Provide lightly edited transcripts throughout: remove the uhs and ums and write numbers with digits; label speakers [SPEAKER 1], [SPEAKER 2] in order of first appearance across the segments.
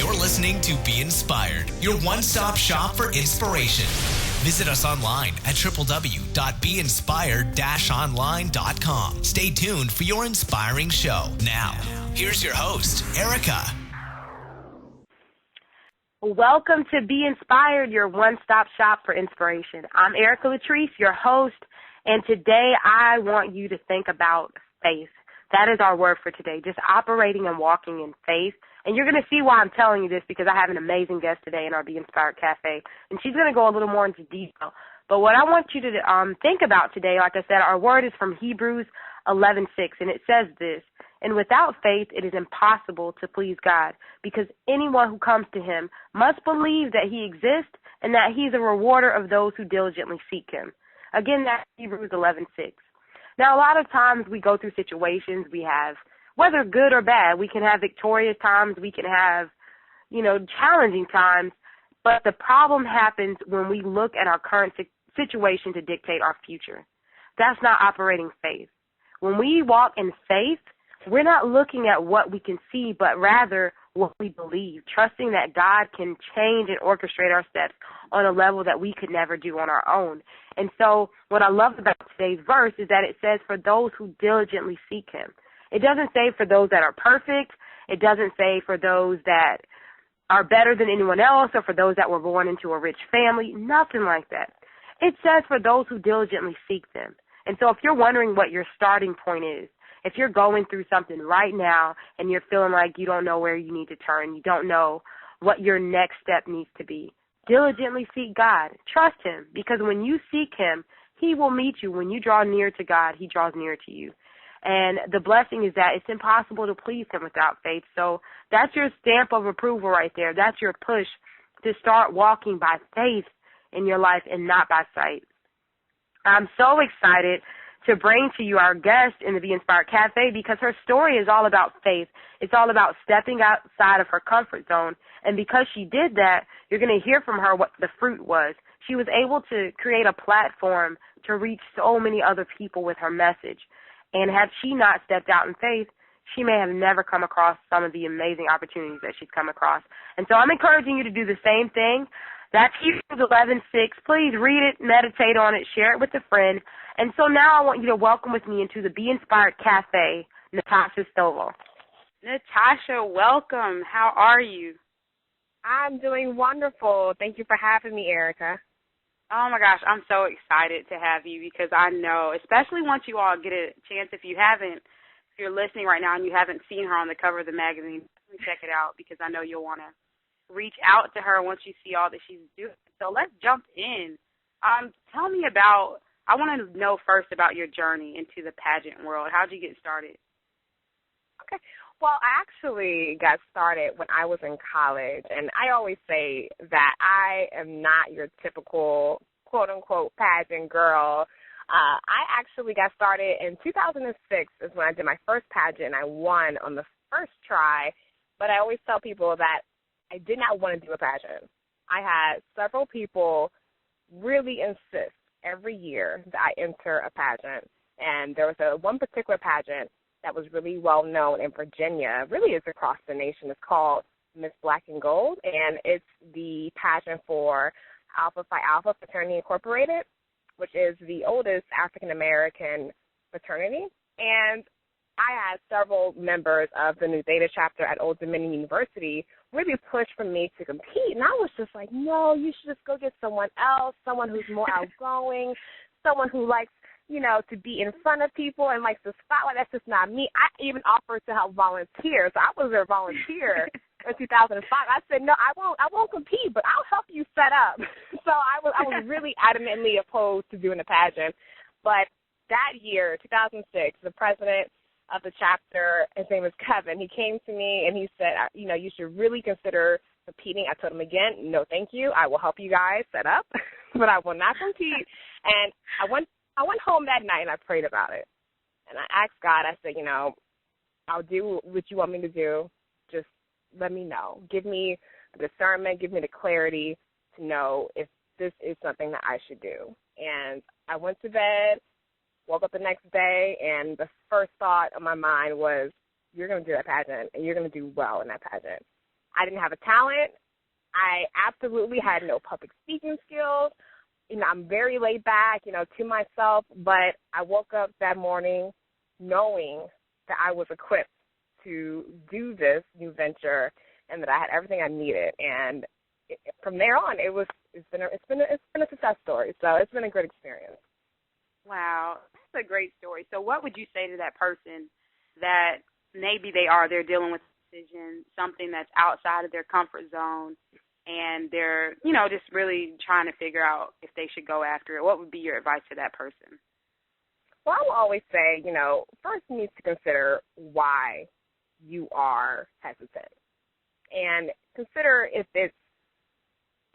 [SPEAKER 1] You're listening to Be Inspired, your one-stop shop for inspiration. Visit us online at www.beinspired-online.com. Stay tuned for your inspiring show. Now, here's your host, Erica.
[SPEAKER 2] Welcome to Be Inspired, your one-stop shop for inspiration. I'm Erica Latrice, your host, and today I want you to think about faith. That is our word for today, just operating and walking in faith. And you're going to see why I'm telling you this, because I have an amazing guest today in our Be Inspired Cafe, and she's going to go a little more into detail. But what I want you to think about today, like I said, our word is from Hebrews 11:6, and it says this: "And without faith it is impossible to please God, because anyone who comes to him must believe that he exists and that he's a rewarder of those who diligently seek him." Again, that's Hebrews 11:6. Now, a lot of times we go through situations, we have, whether good or bad, we can have victorious times, we can have, challenging times, but the problem happens when we look at our current situation to dictate our future. That's not operating faith. When we walk in faith, we're not looking at what we can see, but rather what we believe, trusting that God can change and orchestrate our steps on a level that we could never do on our own. And so what I love about today's verse is that it says, for those who diligently seek him. It doesn't say for those that are perfect. It doesn't say for those that are better than anyone else or for those that were born into a rich family. Nothing like that. It says for those who diligently seek them. And so if you're wondering what your starting point is, if you're going through something right now and you're feeling like you don't know where you need to turn, you don't know what your next step needs to be, diligently seek God. Trust him, because when you seek him, he will meet you. When you draw near to God, he draws near to you. And the blessing is that it's impossible to please him without faith. So that's your stamp of approval right there. That's your push to start walking by faith in your life and not by sight. I'm so excited to bring to you our guest in the Be Inspired Cafe, because her story is all about faith. It's all about stepping outside of her comfort zone. And because she did that, you're going to hear from her what the fruit was. She was able to create a platform to reach so many other people with her message. And had she not stepped out in faith, she may have never come across some of the amazing opportunities that she's come across. And so I'm encouraging you to do the same thing. That's Hebrews 11:6. Please read it, meditate on it, share it with a friend. And so now I want you to welcome with me into the Be Inspired Cafe, Natasha Stovall.
[SPEAKER 3] Natasha, welcome. How are you?
[SPEAKER 4] I'm doing wonderful. Thank you for having me, Erica.
[SPEAKER 3] Oh, my gosh, I'm so excited to have you, because I know, especially once you all get a chance, if you're listening right now and you haven't seen her on the cover of the magazine, definitely check it out, because I know you'll want to reach out to her once you see all that she's doing. So let's jump in. Tell me I want to know first about your journey into the pageant world. How'd you get started?
[SPEAKER 4] Okay. Well, I actually got started when I was in college, and I always say that I am not your typical quote-unquote pageant girl. I actually got started in 2006 is when I did my first pageant. I won on the first try, but I always tell people that I did not want to do a pageant. I had several people really insist every year that I enter a pageant, and there was one particular pageant that was really well known in Virginia. Really, it's across the nation. It's called Miss Black and Gold, and it's the pageant for Alpha Phi Alpha Fraternity Incorporated, which is the oldest African American fraternity. And I had several members of the Nu Theta chapter at Old Dominion University really push for me to compete. And I was just like, no, you should just go get someone else, someone who's more outgoing, someone who likes, to be in front of people and likes the spotlight. That's just not me. I even offered to help volunteer. So I was their volunteer in 2005. I said, no, I won't compete, but I'll help you set up. So I was really adamantly opposed to doing a pageant. But that year, 2006, the president of the chapter, his name is Kevin, he came to me and he said, you should really consider competing. I told him again, no, thank you. I will help you guys set up, but I will not compete. And I went home that night and I prayed about it. And I asked God, I said, I'll do what you want me to do. Just let me know. Give me the discernment, give me the clarity to know if this is something that I should do. And I went to bed, woke up the next day, and the first thought of my mind was, you're going to do that pageant, and you're going to do well in that pageant. I didn't have a talent. I absolutely had no public speaking skills. I'm very laid back, to myself, but I woke up that morning knowing that I was equipped to do this new venture and that I had everything I needed. And from there on, it's been a success story. So it's been a great experience.
[SPEAKER 3] Wow, that's a great story. So what would you say to that person that maybe they're dealing with a decision, something that's outside of their comfort zone, and they're, just really trying to figure out if they should go after it? What would be your advice to that person?
[SPEAKER 4] Well, I will always say, first you need to consider why you are hesitant. And consider if it's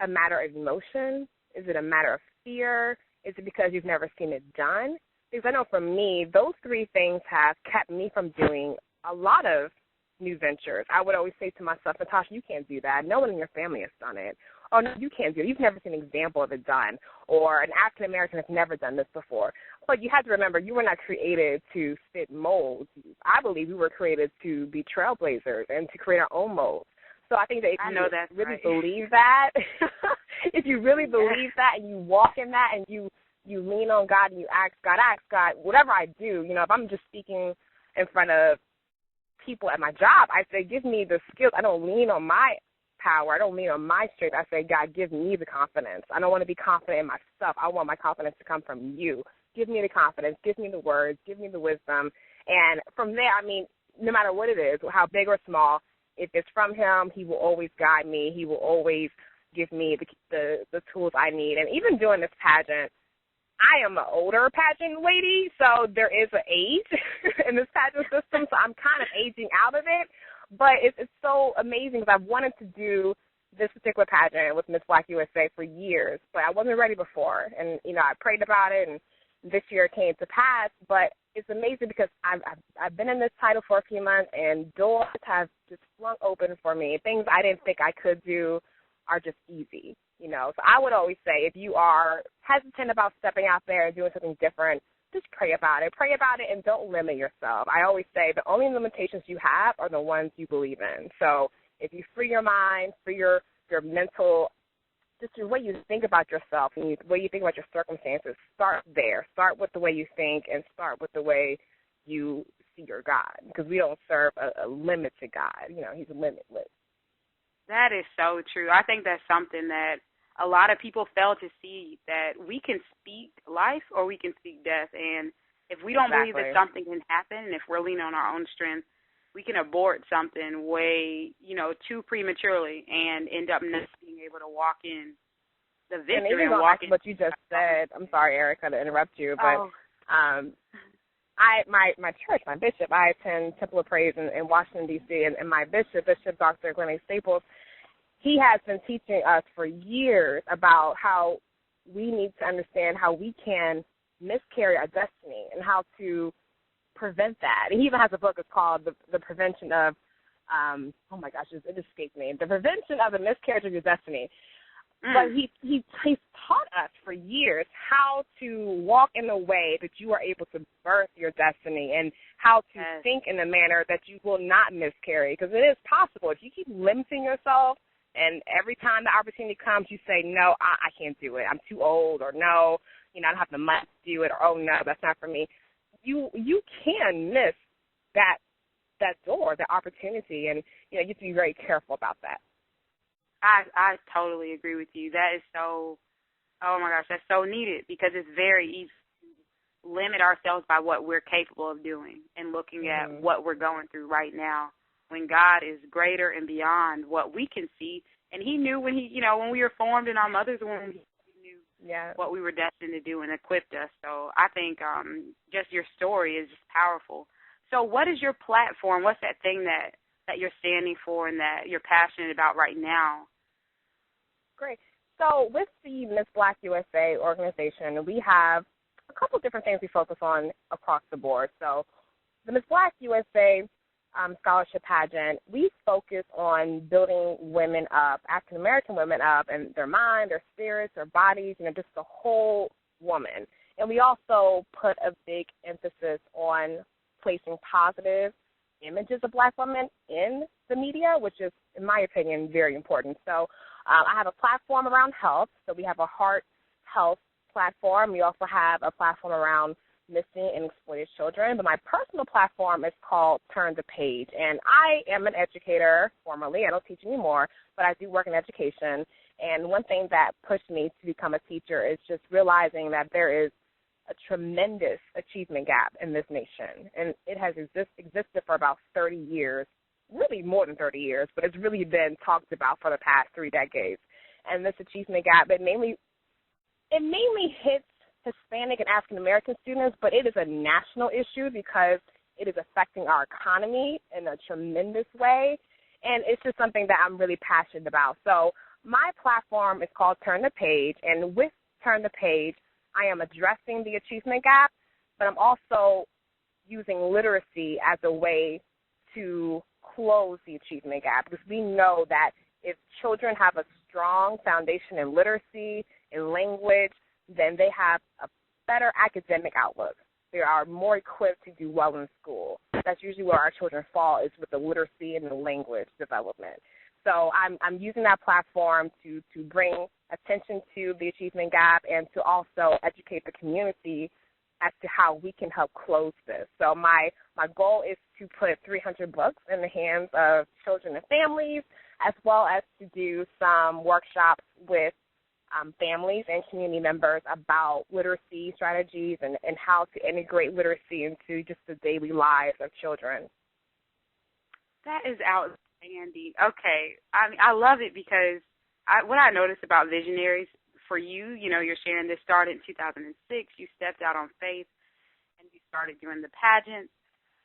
[SPEAKER 4] a matter of emotion. Is it a matter of fear? Is it because you've never seen it done? Because I know for me, those three things have kept me from doing a lot of new ventures. I would always say to myself, Natasha, you can't do that. No one in your family has done it. Oh, no, you can't do it. You've never seen an example of it done. Or an African American has never done this before. But you have to remember, you were not created to fit molds. I believe we were created to be trailblazers and to create our own molds. So I think that if you really believe that, if you really believe that and you walk in that and you lean on God and you ask God, whatever I do, if I'm just speaking in front of people at my job, I say, give me the skills. I don't lean on my power. I don't lean on my strength. I say, God, give me the confidence. I don't want to be confident in myself. I want my confidence to come from you. Give me the confidence. Give me the words. Give me the wisdom. And from there, no matter what it is, how big or small, if it's from him, he will always guide me. He will always give me the tools I need. And even doing this pageant, I am an older pageant lady, so there is an age in this pageant system, so I'm kind of aging out of it. But it's so amazing because I've wanted to do this particular pageant with Miss Black USA for years, but I wasn't ready before. And, I prayed about it, and this year it came to pass. But it's amazing because I've been in this title for a few months, and doors have just flung open for me. Things I didn't think I could do are just easy. So I would always say if you are hesitant about stepping out there and doing something different, just pray about it. Pray about it and don't limit yourself. I always say the only limitations you have are the ones you believe in. So if you free your mind, free your mental, just the way you think about yourself and the way you think about your circumstances, start there. Start with the way you think and start with the way you see your God, because we don't serve a limited God. He's limitless.
[SPEAKER 3] That is so true. I think that's something that a lot of people fail to see, that we can speak life or we can speak death. And if we don't believe that something can happen, and if we're leaning on our own strength, we can abort something way, too prematurely and end up not being able to walk in the victory and walk in.
[SPEAKER 4] What you just said, I'm sorry, Erica, to interrupt you, but my church, my bishop, I attend Temple of Praise in Washington, D.C., and my bishop, Dr. Glenn A. Staples, he has been teaching us for years about how we need to understand how we can miscarry our destiny and how to prevent that. And he even has a book. It's called The Prevention of, oh my gosh, it escaped me, The Prevention of the Miscarriage of Your Destiny. But he's taught us for years how to walk in a way that you are able to birth your destiny and how to think in a manner that you will not miscarry, because it is possible. If you keep limiting yourself and every time the opportunity comes you say, no, I can't do it, I'm too old, or no, I don't have the money to do it, or oh, no, that's not for me, you can miss that door, that opportunity, and you have to be very careful about that.
[SPEAKER 3] I totally agree with you. That is so, oh my gosh, that's so needed, because it's very easy to limit ourselves by what we're capable of doing and looking at what we're going through right now, when God is greater and beyond what we can see. And he knew when when we were formed in our mother's womb, he knew what we were destined to do and equipped us. So I think just your story is just powerful. So what is your platform? What's that thing that you're standing for and that you're passionate about right now?
[SPEAKER 4] Great. So with the Miss Black USA organization, we have a couple different things we focus on across the board. So the Miss Black USA scholarship pageant, we focus on building women up, African-American women up, and their mind, their spirits, their bodies, just the whole woman. And we also put a big emphasis on placing positive images of Black women in the media, which is, in my opinion, very important. So I have a platform around health. So we have a heart health platform. We also have a platform around missing and exploited children. But my personal platform is called Turn the Page. And I am an educator formerly. I don't teach anymore, but I do work in education. And one thing that pushed me to become a teacher is just realizing that there is a tremendous achievement gap in this nation. And it has existed for about 30 years, really more than 30 years, but it's really been talked about for the past 3 decades. And this achievement gap, it mainly hits Hispanic and African-American students, but it is a national issue because it is affecting our economy in a tremendous way, and it's just something that I'm really passionate about. So my platform is called Turn the Page, and with Turn the Page, I am addressing the achievement gap, but I'm also using literacy as a way to close the achievement gap, because we know that if children have a strong foundation in literacy, in language, then they have a better academic outlook. They are more equipped to do well in school. That's usually where our children fall, is with the literacy and the language development. So I'm using that platform to bring attention to the achievement gap and to also educate the community as to how we can help close this. So my goal is to put 300 books in the hands of children and families, as well as to do some workshops with families and community members about literacy strategies and how to integrate literacy into just the daily lives of children.
[SPEAKER 3] That is outstanding. Okay. I love it because what I noticed about visionaries for you, you're sharing this started in 2006. You stepped out on faith and you started doing the pageants.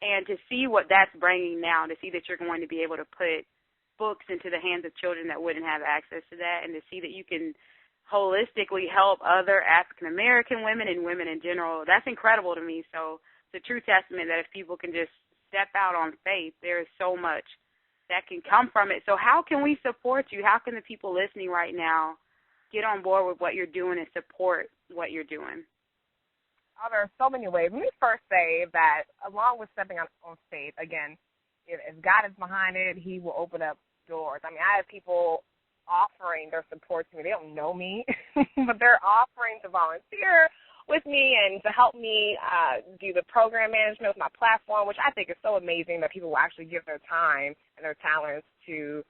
[SPEAKER 3] And to see what that's bringing now, to see that you're going to be able to put books into the hands of children that wouldn't have access to that, and to see that you can holistically help other African-American women and women in general, that's incredible to me. So it's a true testament that if people can just step out on faith, there is so much that can come from it. So how can we support you? How can the people listening right now get on board with what you're doing and support what you're doing?
[SPEAKER 4] Oh, there are so many ways. Let me first say that along with stepping on faith, again, if God is behind it, he will open up doors. I mean, I have people offering their support to me. They don't know me, but they're offering to volunteer with me and to help me do the program management with my platform, which I think is so amazing that people will actually give their time and their talents to,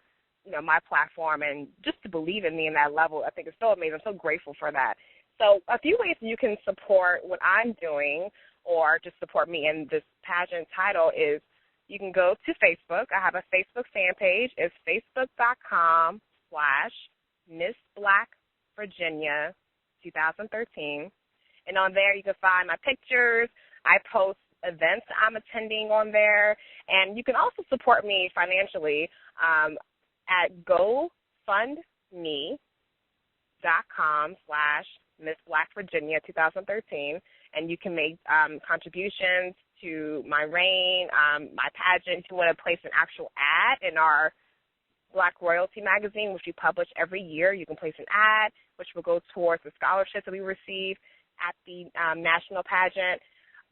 [SPEAKER 4] my platform, and just to believe in me in that level. I think it's so amazing. I'm so grateful for that. So a few ways you can support what I'm doing or just support me in this pageant title is you can go to Facebook. I have a Facebook fan page. It's facebook.com/Miss Black Virginia 2013. And on there you can find my pictures. I post events I'm attending on there. And you can also support me financially at GoFundMe.com/Miss Black Virginia 2013, and you can make contributions to my reign, my pageant. If you want to place an actual ad in our Black Royalty magazine, which we publish every year, you can place an ad, which will go towards the scholarships that we receive at the national pageant.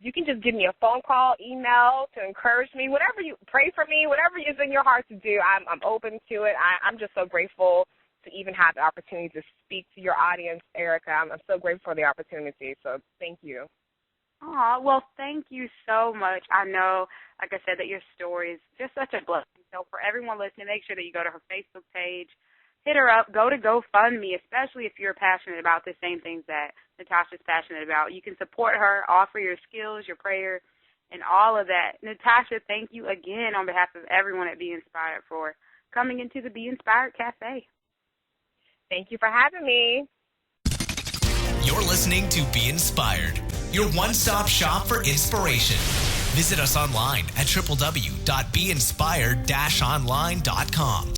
[SPEAKER 4] You can just give me a phone call, email to encourage me, whatever you pray for me, whatever is in your heart to do. I'm open to it. I'm just so grateful to even have the opportunity to speak to your audience, Erica. I'm so grateful for the opportunity, so thank you.
[SPEAKER 3] Oh, well, thank you so much. I know, like I said, that your story is just such a blessing. So for everyone listening, make sure that you go to her Facebook page, hit her up, go to GoFundMe, especially if you're passionate about the same things that Natasha's passionate about. You can support her, offer your skills, your prayer, and all of that. Natasha, thank you again on behalf of everyone at Be Inspired for coming into the Be Inspired Cafe.
[SPEAKER 4] Thank you for having me.
[SPEAKER 1] You're listening to Be Inspired, your one-stop shop for inspiration. Visit us online at www.beinspired-online.com.